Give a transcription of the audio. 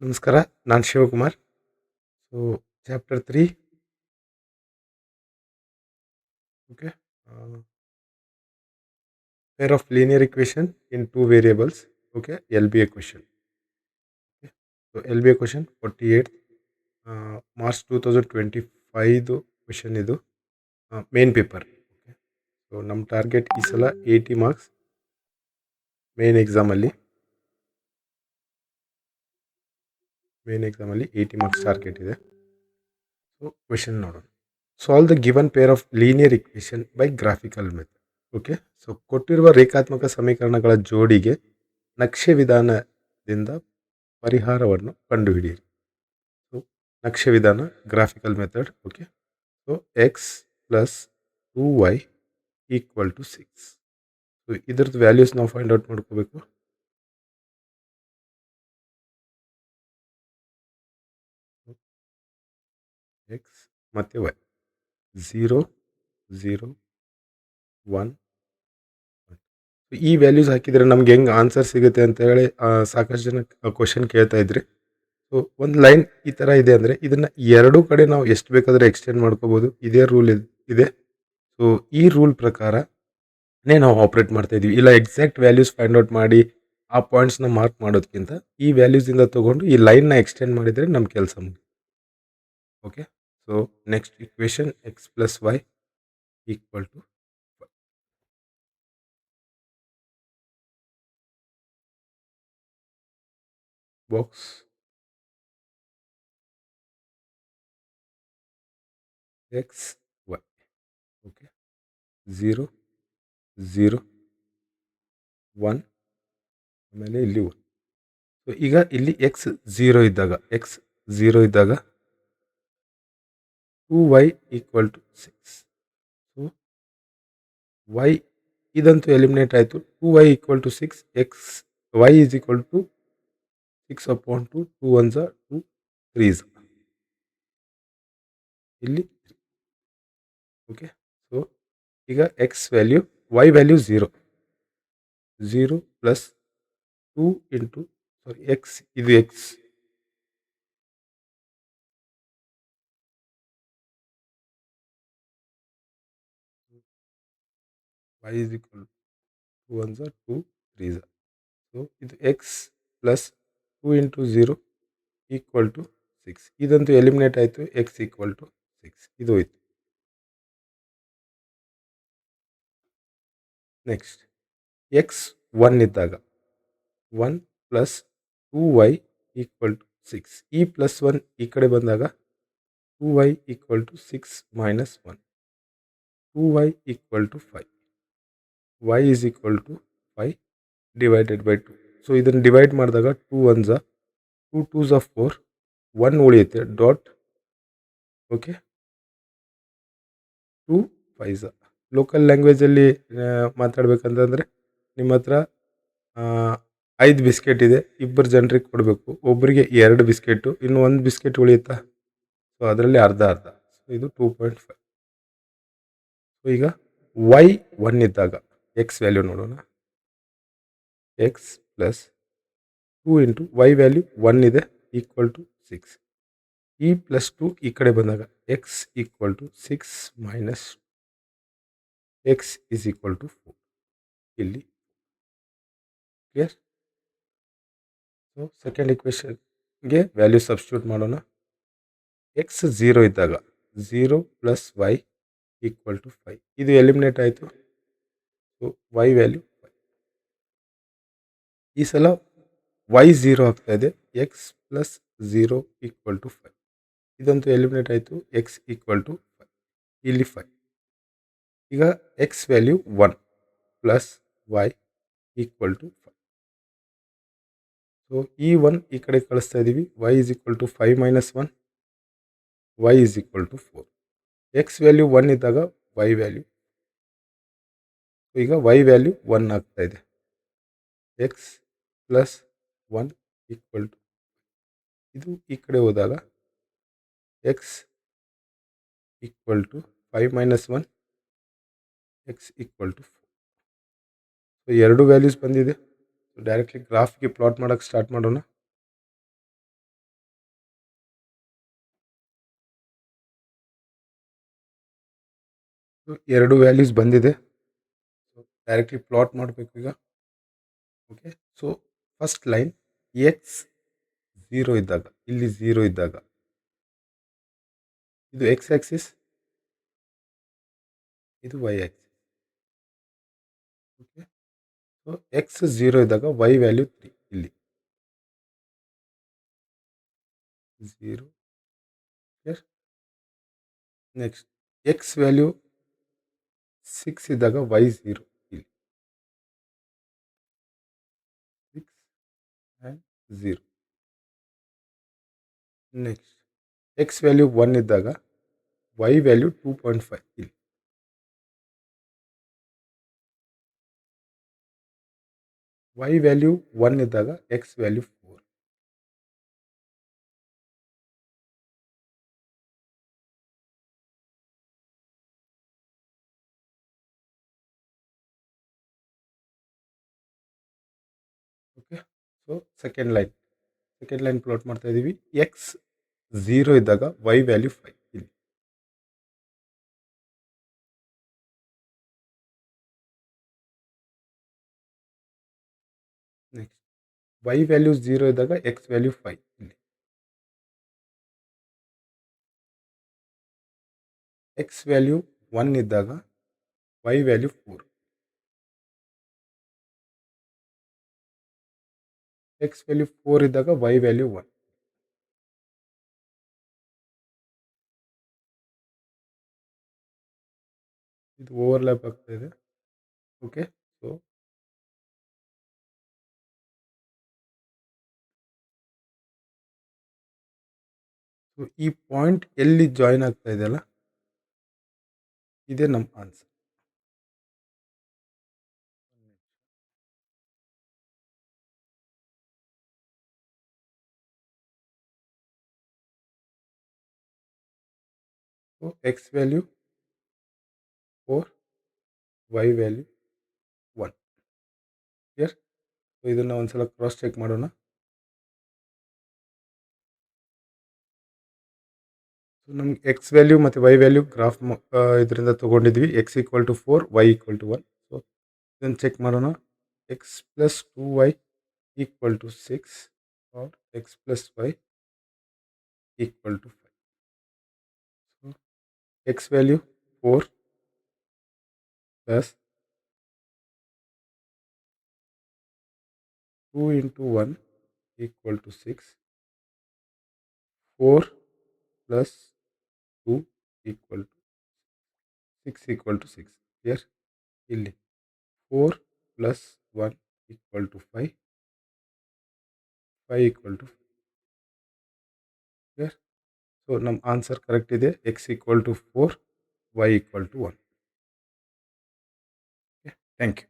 ನಮಸ್ಕಾರ. ನಾನು Shivakumar. So, chapter 3. Okay. Pair of linear equation in two variables. Okay. LBA question. Okay. So, LBA question 48th March 2025 question ಇದು main paper. Okay. So ನಮ್ಮ target ಈ ಸಲ 80 marks main ಎಕ್ಸಾಮಲ್ಲಿ 80 marks target ಇದೆ. So question ನೋಡೋಣ. Solve the given pair of linear equation by graphical method. Okay. So ಕೊಟ್ಟಿರುವ ರೇಖಾತ್ಮಕ ಸಮೀಕರಣಗಳ ಜೋಡಿಗೆ ನಕ್ಷೆ ವಿಧಾನದಿಂದ ಪರಿಹಾರವನ್ನು ಕಂಡುಹಿಡಿಯಿರಿ. ಸೊ ನಕ್ಷೆ ವಿಧಾನ graphical method. Okay. So x plus 2y equal to 6. So ಇದ್ರದ್ದು ವ್ಯಾಲ್ಯೂಸ್ ನಾವು ಫೈಂಡ್ ಔಟ್ ಮಾಡ್ಕೋಬೇಕು. ಎಕ್ಸ್ ಮತ್ತು ವೈ 0 0 1. ಈ ವ್ಯಾಲ್ಯೂಸ್ ಹಾಕಿದರೆ ನಮ್ಗೆ ಹೆಂಗೆ ಆನ್ಸರ್ ಸಿಗುತ್ತೆ ಅಂತ ಹೇಳಿ ಸಾಕಷ್ಟು ಜನ ಕ್ವಶನ್ ಕೇಳ್ತಾ ಇದ್ರಿ. ಸೊ ಒಂದು ಲೈನ್ ಈ ಥರ ಇದೆ ಅಂದರೆ ಇದನ್ನು ಎರಡೂ ಕಡೆ ನಾವು ಎಷ್ಟು ಬೇಕಾದರೆ ಎಕ್ಸ್ಟೆಂಡ್ ಮಾಡ್ಕೋಬೋದು. ಇದೇ ರೂಲ್ ಇದೆ. ಸೊ ಈ ರೂಲ್ ಪ್ರಕಾರನೇ ನಾವು ಆಪ್ರೇಟ್ ಮಾಡ್ತಾ ಇದ್ವಿ. ಇಲ್ಲ ಎಕ್ಸಾಕ್ಟ್ ವ್ಯಾಲ್ಯೂಸ್ ಫೈಂಡ್ ಔಟ್ ಮಾಡಿ ಆ ಪಾಯಿಂಟ್ಸ್ನ ಮಾರ್ಕ್ ಮಾಡೋದಕ್ಕಿಂತ ಈ ವ್ಯಾಲ್ಯೂಸಿಂದ ತೊಗೊಂಡು ಈ ಲೈನ್ನ ಎಕ್ಸ್ಟೆಂಡ್ ಮಾಡಿದರೆ ನಮ್ಮ ಕೆಲಸ ಮುಗಿತು. Okay. So next equation x plus y equal to box x y. Okay. 0 0 1 ಆಮೇಲೆ ಇಲ್ಲಿ 1. ಸೊ ಈಗ ಇಲ್ಲಿ ಎಕ್ಸ್ 0 ಇದ್ದಾಗ 2y equal to 6. So y ಇದಂತೂ ಎಲಿಮಿನೇಟ್ ಆಯಿತು. 2y equal to 6. X y is equal to 6 upon to 2 1 2 3 ಇಲ್ಲಿ 3. Okay. So ಈಗ x value y value 0 plus 2 into x ಇದು x y is equal to 2 1 2 3. So ಇದು x plus 2 into 0 equal to 6. ಇದಂತೂ eliminate ಆಯಿತು. X equal to 6 ಇದು ಹೋಯ್ತು. Next X 1 ಇದ್ದಾಗ 1 plus 2y equal to 6. ಈ ಪ್ಲಸ್ 1 ಈ ಕಡೆ ಬಂದಾಗ 2y equal to 6 minus 1. 2y equal to 5. y is equal to 5 divided by 2. So ಇದನ್ನು ಡಿವೈಡ್ ಮಾಡಿದಾಗ 2 1 2 2 4 1 ಉಳಿಯುತ್ತೆ ಡಾಟ್. ಓಕೆ. 2 5 ಲೋಕಲ್ ಲ್ಯಾಂಗ್ವೇಜಲ್ಲಿ ಮಾತಾಡ್ಬೇಕಂತಂದರೆ ನಿಮ್ಮ ಹತ್ರ 5 ಬಿಸ್ಕೆಟ್ ಇದೆ, ಇಬ್ಬರು ಜನರಿಗೆ ಕೊಡಬೇಕು. ಒಬ್ಬರಿಗೆ 2 ಬಿಸ್ಕೆಟು, ಇನ್ನು 1 ಬಿಸ್ಕೆಟ್ ಉಳಿಯುತ್ತಾ? ಸೊ ಅದರಲ್ಲಿ ಅರ್ಧ ಅರ್ಧ. ಸೊ ಇದು 2.5. ಸೊ ಈಗ ವೈ 1 ಇದ್ದಾಗ ಎಕ್ಸ್ ವ್ಯಾಲ್ಯೂ ನೋಡೋಣ. X plus 2 into y value 1 ಇದೆ ಈಕ್ವಲ್ ಟು 6. ಈ ಪ್ಲಸ್ 2 ಈ ಕಡೆ ಬಂದಾಗ x equal to 6 minus x is equal to 4 ಇಲ್ಲಿ. ಕ್ಲಿಯರ್? ಸೊ ಸೆಕೆಂಡ್ ಇಕ್ವೇಷನ್ಗೆ ವ್ಯಾಲ್ಯೂ ಸಬ್ಸ್ಟಿಟ್ಯೂಟ್ ಮಾಡೋಣ. ಎಕ್ಸ್ 0 ಇದ್ದಾಗ 0 ಪ್ಲಸ್ ವೈ ಈಕ್ವಲ್ ಟು 5. ಇದು ಎಲಿಮಿನೇಟ್ ಆಯಿತು. So y value 5. ಈ ಸಲ ವೈ 0 ಆಗ್ತಾ ಇದೆ. X plus 0 equal to 5. ಇದಂತೂ ಎಲಿಮಿನೇಟ್ ಆಯಿತು. ಎಕ್ಸ್ ಈಕ್ವಲ್ ಟು 5 ಇಲ್ಲಿ 5. ಈಗ x value 1 plus y equal to 5. So ಈ 1 ಈ ಕಡೆ ಕಳಿಸ್ತಾ ಇದ್ದೀವಿ. Y is equal to 5 minus 1. Y is equal to 4. X value 1 ಇದ್ದಾಗ ವೈ ವ್ಯಾಲ್ಯೂ, ಈಗ ವೈ ವ್ಯಾಲ್ಯೂ 1 ಆಗ್ತಾ ಇದೆ. ಎಕ್ಸ್ ಪ್ಲಸ್ 1 ಈಕ್ವಲ್ ಟು, ಇದು ಈ ಕಡೆ ಹೋದಾಗ x equal to 5 minus 1 x equal to 4. So ಎರಡು ವ್ಯಾಲ್ಯೂಸ್ ಬಂದಿದೆ. ಡೈರೆಕ್ಟ್ಲಿ ಗ್ರಾಫ್ಗೆ ಪ್ಲಾಟ್ ಮಾಡೋಕ್ಕೆ ಸ್ಟಾರ್ಟ್ ಮಾಡೋಣ. ಸೊ 2 ವ್ಯಾಲ್ಯೂಸ್ ಬಂದಿದೆ. ಸೊ ಡೈರೆಕ್ಟ್ಲಿ ಪ್ಲಾಟ್ ಮಾಡಬೇಕು ಈಗ. Okay, so first line x 0 ಇದ್ದಾಗ, ಇಲ್ಲಿ 0 ಇದ್ದಾಗ ಇದು ಎಕ್ಸ್ ಆಕ್ಸಿಸ್, ಇದು y axis. Okay, so x 0 ಇದ್ದಾಗ ವೈ ವ್ಯಾಲ್ಯೂ 3, ಇಲ್ಲಿ 0. ನೆಕ್ಸ್ಟ್ ಎಕ್ಸ್ ವ್ಯಾಲ್ಯೂ 6 ಇದ್ದಾಗ ವೈ 0, ಇಲ್ಲಿ 6 ಆ್ಯಂಡ್ 0. ನೆಕ್ಸ್ಟ್ ಎಕ್ಸ್ ವ್ಯಾಲ್ಯೂ 1 ಇದ್ದಾಗ ವೈ ವ್ಯಾಲ್ಯೂ 2.5, ಇಲ್ಲಿ ವೈ ವ್ಯಾಲ್ಯೂ 1 ಇದ್ದಾಗ x value 4. Okay, so second line plot ಮಾಡ್ತಾ ಇದ್ದೀವಿ. ಎಕ್ಸ್ 0 ಇದ್ದಾಗ ವೈ ವ್ಯಾಲ್ಯೂ 5, ಇಲ್ಲಿ ನೆಕ್ಸ್ಟ್ ವೈ ವ್ಯಾಲ್ಯೂ 0 ಇದ್ದಾಗ ಎಕ್ಸ್ ವ್ಯಾಲ್ಯೂ 5, ಇಲ್ಲಿ ಎಕ್ಸ್ ವ್ಯಾಲ್ಯೂ 1 ಇದ್ದಾಗ ವೈ ವ್ಯಾಲ್ಯೂ 4, ಎಕ್ಸ್ ವ್ಯಾಲ್ಯೂ 4 ಇದ್ದಾಗ ವೈ ವ್ಯಾಲ್ಯೂ 1. ಇದು ಓವರ್ಲ್ಯಾಪ್ ಆಗ್ತಾ ಇದೆ. ಓಕೆ, ಸೊ ಈ ಪಾಯಿಂಟ್ ಎಲ್ಲಿ ಜಾಯಿನ್ ಆಗ್ತಾ ಇದೆಯಲ್ಲ, ಇದೇ ನಮ್ಮ answer. So x value 4, y value 1. Clear? So ಇದನ್ನು ಒಂದ್ಸಲ ಕ್ರಾಸ್ ಚೆಕ್ ಮಾಡೋಣ. ಸೊ ನಮ್ಗೆ ಎಕ್ಸ್ ವ್ಯಾಲ್ಯೂ ಮತ್ತು ವೈ ವ್ಯಾಲ್ಯೂ ಗ್ರಾಫ್ ಇದರಿಂದ ತೊಗೊಂಡಿದ್ವಿ. X equal to 4, y equal to 1. So ಇದನ್ನು ಚೆಕ್ ಮಾಡೋಣ. X plus 2y equal to 6 or x plus y equal to 5. So x value 4 plus 2 into 1 equal to 6. 4 plus 2 equal to 6 equal to 6. Here, ಇಲ್ಲಿ 4 plus 1 equal to 5. 5 equal to 5. Here, so ನಮ್ಮ answer correct ಇದೆ. x equal to 4, y equal to 1. Okay, thank you.